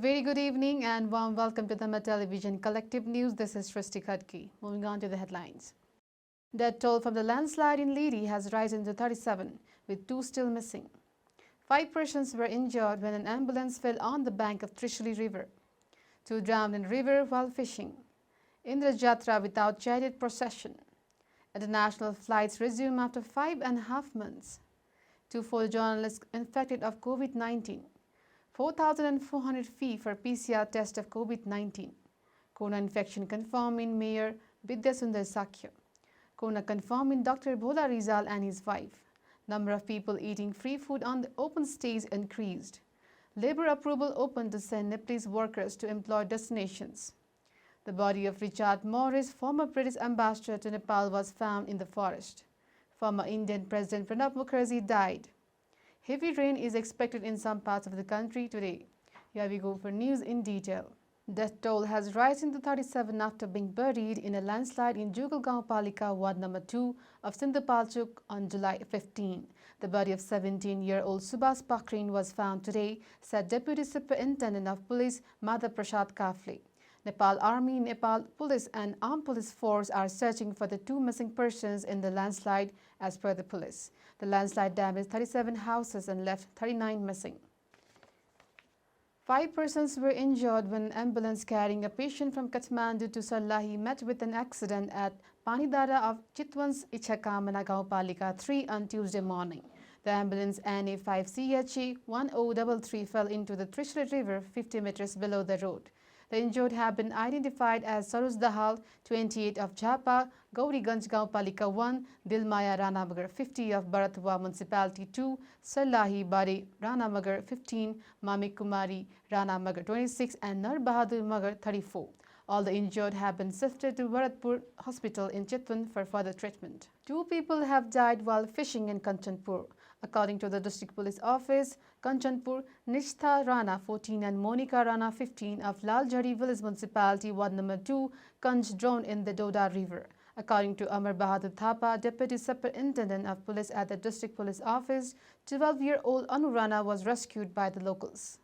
very good evening and warm welcome to Dharma Television Collective News. This is Srishti Khadki. Moving on to the headlines. Death toll from the landslide in Liri has risen to 37, with 2 still missing. 5 persons were injured when an ambulance fell on the bank of Trishuli River. 2 drowned in river while fishing. Indra Jatra without chariot procession. International flights resume after 5.5 months. 2 photojournalists infected of COVID-19. 4,400 fee for PCR test of COVID-19. Corona infection confirmed in Mayor Vidyasundar Sakya. Corona confirmed in Dr. Bhola Rizal and his wife. Number of people eating free food on the open stage increased. Labour approval open to send Nepalese workers to employed destinations. The body of Richard Morris, former British ambassador to Nepal, was found in the forest. Former Indian President Pranab Mukherjee died. Heavy rain is expected in some parts of the country today. Here we go for news in detail. Death toll has risen to 37 after being buried in a landslide in Jugalgaon Palika, Ward number 2 of Sindhupalchuk on July 15. The body of 17-year-old Subhas Pakrin was found today, said Deputy Superintendent of Police Madhav Prasad Kafle. Nepal Army, Nepal Police and Armed Police Force are searching for the 2 missing persons in the landslide as per the police. The landslide damaged 37 houses and left 39 missing. 5 persons were injured when an ambulance carrying a patient from Kathmandu to Sarlahi met with an accident at Panidara of Chitwan's Ichakamana Gaon Palika 3 on Tuesday morning. The ambulance NA5CHE 1033 fell into the Trishuli River 50 meters below the road. The injured have been identified as Saroj Dahal, 28 of Jhapa, Gauriganj Gaon Palika 1, Dilmaya Ranamagar 50 of Bharatwa Municipality 2, Sarlahi Bari Ranamagar 15, Mami Kumari Ranamagar 26 and Nar Bahadur Magar 34. All the injured have been shifted to Bharatpur Hospital in Chitwan for further treatment. 2 people have died while fishing in Kanchanpur. According to the District Police Office, Kanchanpur, Nishtha Rana 14 and Monica Rana 15 of Laljhari Village Municipality, Ward number 2, Kanj drowned in the Doda River. According to Amar Bahadur Thapa, Deputy Superintendent of Police at the District Police Office, 12-year-old Anu Rana was rescued by the locals.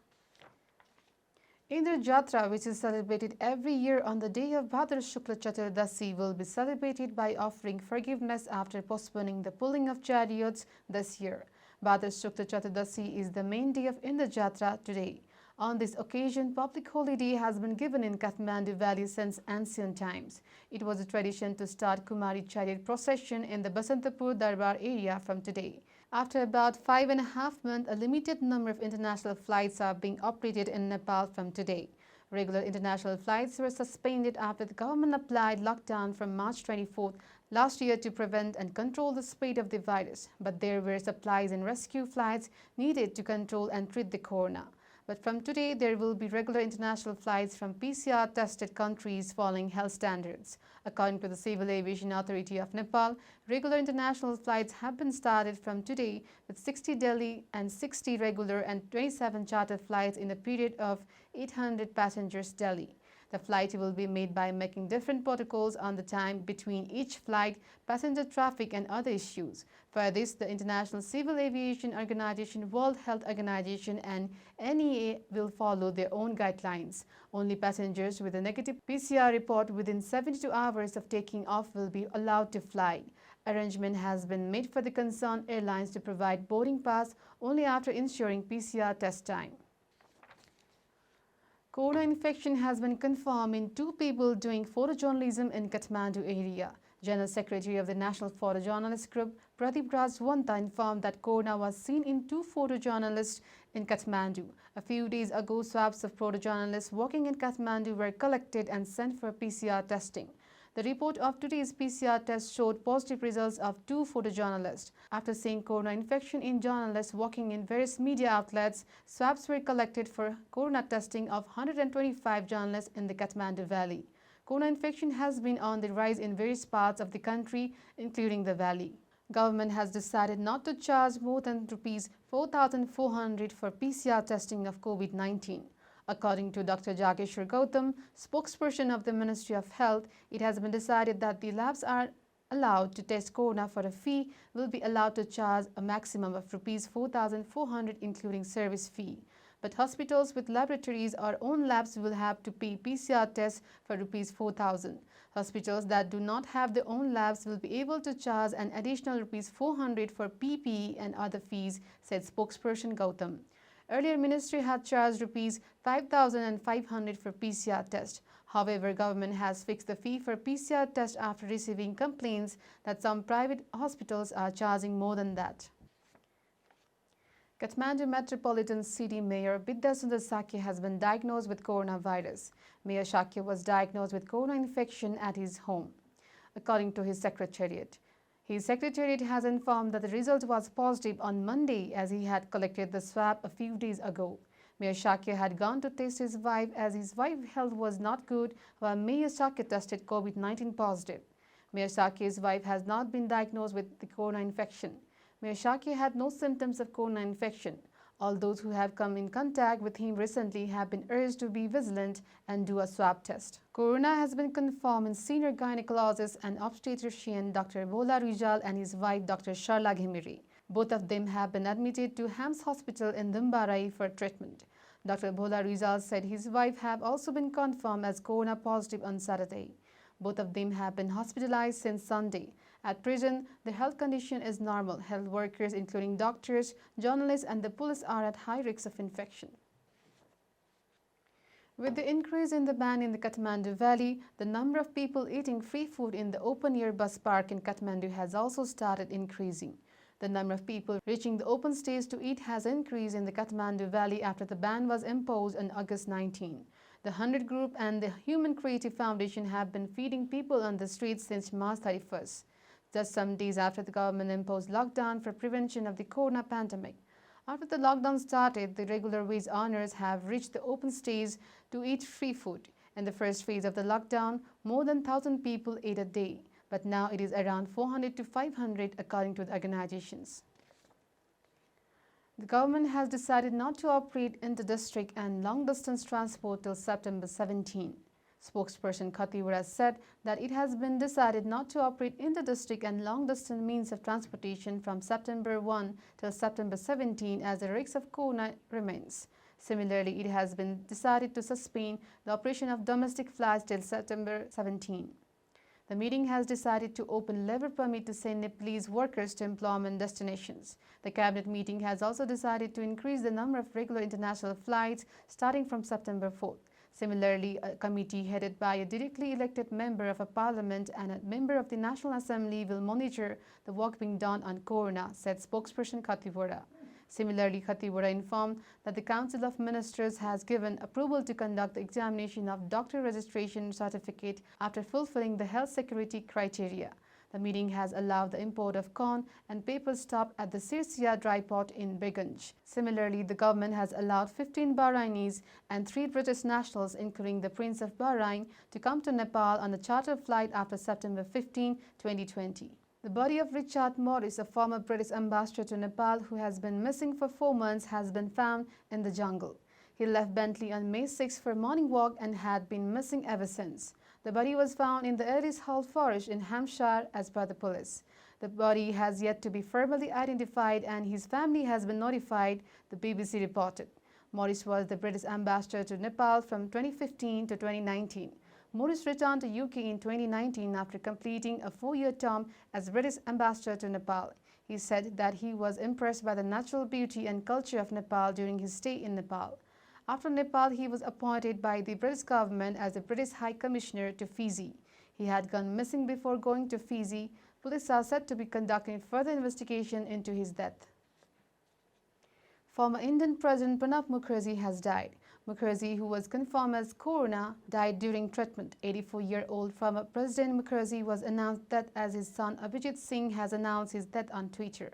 Indra Jatra, which is celebrated every year on the day of Bhadra Shukla Chaturdasi, will be celebrated by offering forgiveness after postponing the pulling of chariots this year. Bhadra Shukla Chaturdasi is the main day of Indra Jatra today. On this occasion, public holiday has been given in Kathmandu Valley since ancient times. It was a tradition to start Kumari chariot procession in the Basantapur Darbar area from today. After about 5.5 months, a limited number of international flights are being operated in Nepal from today. Regular international flights were suspended after the government applied lockdown from March 24th last year to prevent and control the spread of the virus. But there were supplies and rescue flights needed to control and treat the corona. But from today, there will be regular international flights from PCR-tested countries following health standards. According to the Civil Aviation Authority of Nepal, regular international flights have been started from today with 60 Delhi and 60 regular and 27 charter flights in a period of 800 passengers Delhi. The flight will be made by making different protocols on the time between each flight, passenger traffic and other issues. For this, the International Civil Aviation Organization, World Health Organization and NEA will follow their own guidelines. Only passengers with a negative PCR report within 72 hours of taking off will be allowed to fly. Arrangement has been made for the concerned airlines to provide boarding pass only after ensuring PCR test time. Corona infection has been confirmed in 2 people doing photojournalism in Kathmandu area. General Secretary of the National Photojournalist Group, Pradeep Raj Wanta, informed that corona was seen in 2 photojournalists in Kathmandu. A few days ago, swabs of photojournalists working in Kathmandu were collected and sent for PCR testing. The report of today's PCR test showed positive results of 2 photojournalists. After seeing corona infection in journalists working in various media outlets, swabs were collected for corona testing of 125 journalists in the Kathmandu Valley. Corona infection has been on the rise in various parts of the country, including the valley. Government has decided not to charge more than Rs 4,400 for PCR testing of COVID-19. According to Dr. Jageshwar Gautam, spokesperson of the Ministry of Health, it has been decided that the labs are allowed to test corona for a fee will be allowed to charge a maximum of Rs 4,400 including service fee. But hospitals with laboratories or own labs will have to pay PCR tests for Rs 4,000. Hospitals that do not have their own labs will be able to charge an additional Rs 400 for PPE and other fees, said spokesperson Gautam. Earlier, Ministry had charged Rs 5,500 for PCR test. However, government has fixed the fee for PCR test after receiving complaints that some private hospitals are charging more than that. Kathmandu Metropolitan City Mayor Bidyasundar Sakya has been diagnosed with coronavirus. Mayor Sakya was diagnosed with corona infection at his home, according to his secretariat. His secretariat has informed that the result was positive on Monday as he had collected the swab a few days ago. Mayor Sakya had gone to test his wife as his wife's health was not good, while Mayor Sakya tested COVID-19 positive. Mayor Sakya's wife has not been diagnosed with the corona infection. Mayor Sakya had no symptoms of corona infection. All those who have come in contact with him recently have been urged to be vigilant and do a swab test. Corona has been confirmed in senior gynecologist and obstetrician Dr. Bhola Rijal and his wife Dr. Sharla Ghimiri. Both of them have been admitted to Hams Hospital in Dumbarai for treatment. Dr. Bhola Rijal said his wife have also been confirmed as corona positive on Saturday. Both of them have been hospitalized since Sunday. At present, their health condition is normal. Health workers, including doctors, journalists, and the police, are at high risk of infection. With the increase in the ban in the Kathmandu Valley, the number of people eating free food in the open-air bus park in Kathmandu has also started increasing. The number of people reaching the open stage to eat has increased in the Kathmandu Valley after the ban was imposed on August 19. The 100 Group and the Human Creative Foundation have been feeding people on the streets since March 31st. Just some days after the government imposed lockdown for prevention of the corona pandemic. After the lockdown started, the regular wage earners have reached the open stage to eat free food. In the first phase of the lockdown, more than 1,000 people ate a day, but now it is around 400 to 500 according to the organizations. The government has decided not to operate inter-district and long-distance transport till September 17. Spokesperson Khattiwara said that it has been decided not to operate inter-district and long-distance means of transportation from September 1 till September 17 as the risk of corona remains. Similarly, it has been decided to suspend the operation of domestic flights till September 17. The meeting has decided to open labor permit to send Nepalese workers to employment destinations. The cabinet meeting has also decided to increase the number of regular international flights starting from September 4th. Similarly, a committee headed by a directly elected member of a parliament and a member of the National Assembly will monitor the work being done on corona, said spokesperson Khattiwara. Similarly, Khattiwara informed that the Council of Ministers has given approval to conduct the examination of doctor registration certificate after fulfilling the health security criteria. The meeting has allowed the import of corn and paper stop at the Sirsia dry port in Begunj. Similarly, the government has allowed 15 Bahrainis and 3 British nationals, including the Prince of Bahrain, to come to Nepal on a charter flight after September 15, 2020. The body of Richard Morris, a former British ambassador to Nepal who has been missing for 4 months, has been found in the jungle. He left Bentley on May 6 for a morning walk and had been missing ever since. The body was found in the Eris Hall forest in Hampshire as per the police. The body has yet to be formally identified and his family has been notified, the BBC reported. Morris was the British ambassador to Nepal from 2015 to 2019. Morris returned to UK in 2019 after completing a 4-year term as British ambassador to Nepal. He said that he was impressed by the natural beauty and culture of Nepal during his stay in Nepal. After Nepal, he was appointed by the British government as the British High Commissioner to Fiji. He had gone missing before going to Fiji. Police are said to be conducting further investigation into his death. Former Indian President Pranab Mukherjee has died. Mukherjee, who was confirmed as corona, died during treatment. 84-year-old former President Mukherjee was announced dead as his son Abhijit Singh has announced his death on Twitter.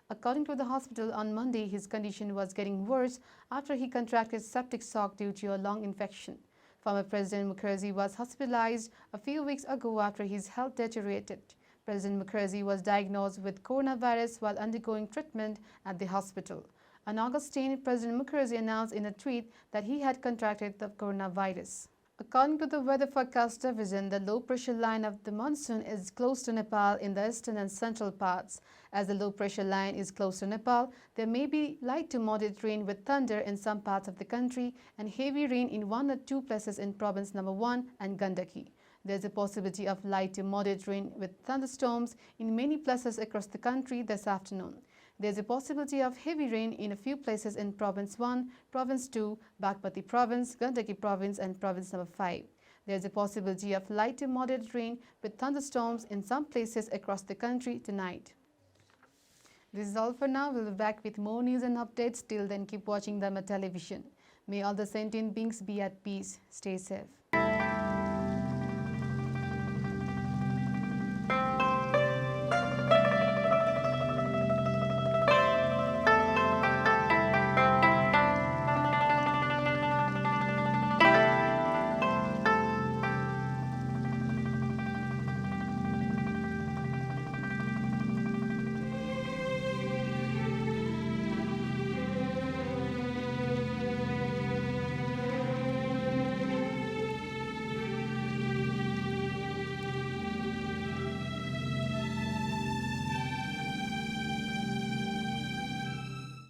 According to the hospital on Monday, his condition was getting worse after he contracted septic shock due to a lung infection. Former President Mukherjee was hospitalized a few weeks ago after his health deteriorated. President Mukherjee was diagnosed with coronavirus while undergoing treatment at the hospital. On August 10, President Mukherjee announced in a tweet that he had contracted the coronavirus. According to the weather forecast division, the low pressure line of the monsoon is close to Nepal in the eastern and central parts. As the low pressure line is close to Nepal, there may be light to moderate rain with thunder in some parts of the country and heavy rain in one or two places in province number 1 and Gandaki. There is a possibility of light to moderate rain with thunderstorms in many places across the country this afternoon. There is a possibility of heavy rain in a few places in Province 1, Province 2, Bagpati Province, Gandaki Province and Province number 5. There is a possibility of light to moderate rain with thunderstorms in some places across the country tonight. This is all for now. We'll be back with more news and updates. Till then, keep watching Dharma television. May all the sentient beings be at peace. Stay safe.